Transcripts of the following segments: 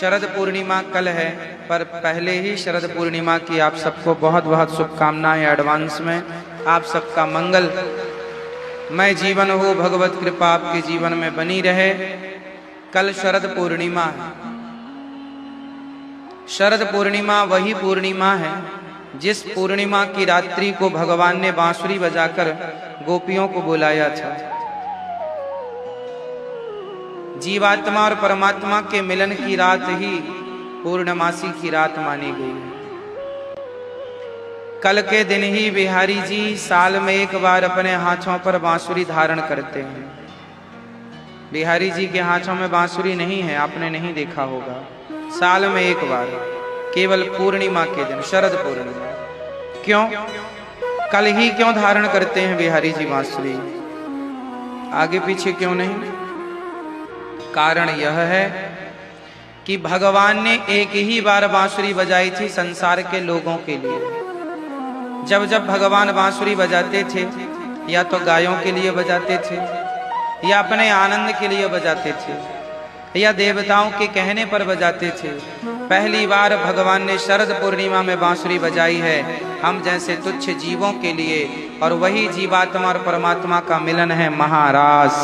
शरद पूर्णिमा कल है, पर पहले ही शरद पूर्णिमा की आप सबको बहुत बहुत शुभकामनाएं एडवांस में। आप सबका मंगल मैं जीवन हो, भगवत कृपा आपके जीवन में बनी रहे। कल शरद पूर्णिमा है। शरद पूर्णिमा वही पूर्णिमा है जिस पूर्णिमा की रात्रि को भगवान ने बांसुरी बजाकर गोपियों को बुलाया था। जीवात्मा और परमात्मा के मिलन की रात ही पूर्णमासी की रात मानी गई है। कल के दिन ही बिहारी जी साल में एक बार अपने हाथों पर बांसुरी धारण करते हैं। बिहारी जी के हाथों में बांसुरी नहीं है, आपने नहीं देखा होगा। साल में एक बार, केवल पूर्णिमा के दिन, शरद पूर्णिमा। क्यों? कल ही क्यों धारण करते हैं बिहारी जी बांसुरी? आगे पीछे क्यों नहीं? कारण यह है कि भगवान ने एक ही बार बांसुरी बजाई थी संसार के लोगों के लिए। जब जब भगवान बांसुरी बजाते थे, या तो गायों के लिए बजाते थे, या अपने आनंद के लिए बजाते थे, या देवताओं के कहने पर बजाते थे। पहली बार भगवान ने शरद पूर्णिमा में बांसुरी बजाई है हम जैसे तुच्छ जीवों के लिए, और वही जीवात्मा और परमात्मा का मिलन है महारास।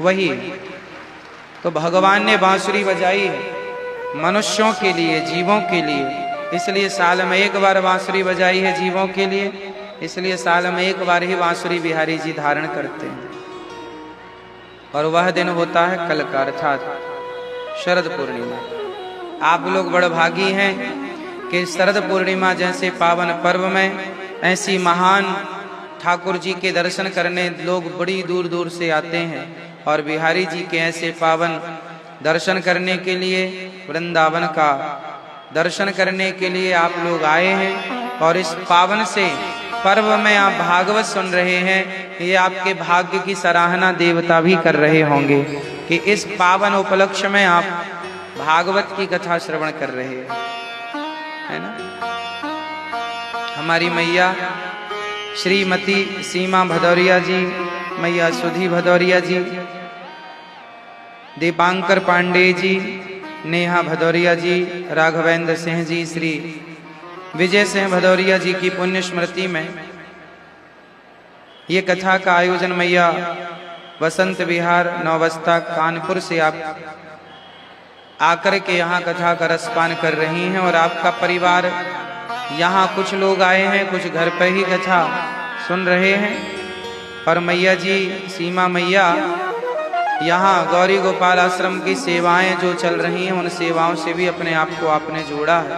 वही तो भगवान ने बांसुरी बजाई है मनुष्यों के लिए, जीवों के लिए। इसलिए साल में एक बार बांसुरी बजाई है जीवों के लिए, इसलिए साल में एक बार ही बांसुरी बिहारी जी धारण करते हैं। और वह दिन होता है कल का, अर्थात शरद पूर्णिमा। आप लोग बड़ भागी हैं कि शरद पूर्णिमा जैसे पावन पर्व में ऐसी महान ठाकुर जी के दर्शन करने लोग बड़ी दूर दूर से आते हैं, और बिहारी जी के ऐसे पावन दर्शन करने के लिए, वृंदावन का दर्शन करने के लिए आप लोग आए हैं। और इस पावन से पर्व में आप भागवत सुन रहे हैं। ये आपके भाग्य की सराहना देवता भी कर रहे होंगे कि इस पावन उपलक्ष्य में आप भागवत की कथा श्रवण कर रहे हैं, है ना। हमारी मैया श्रीमती सीमा भदौरिया जी, मैया सुधी भदौरिया जी, दीपांकर पांडे जी, नेहा भदौरिया जी, राघवेंद्र सिंह जी, श्री विजय सिंह भदौरिया जी की पुण्य स्मृति में ये कथा का आयोजन मैया वसंत विहार नौबस्ता कानपुर से आप आकर के यहाँ कथा का रसपान कर रही हैं। और आपका परिवार यहाँ कुछ लोग आए हैं, कुछ घर पर ही कथा सुन रहे हैं। और मैया जी सीमा मैया यहाँ गौरी गोपाल आश्रम की सेवाएं जो चल रही हैं, उन सेवाओं से भी अपने आप को आपने जोड़ा है।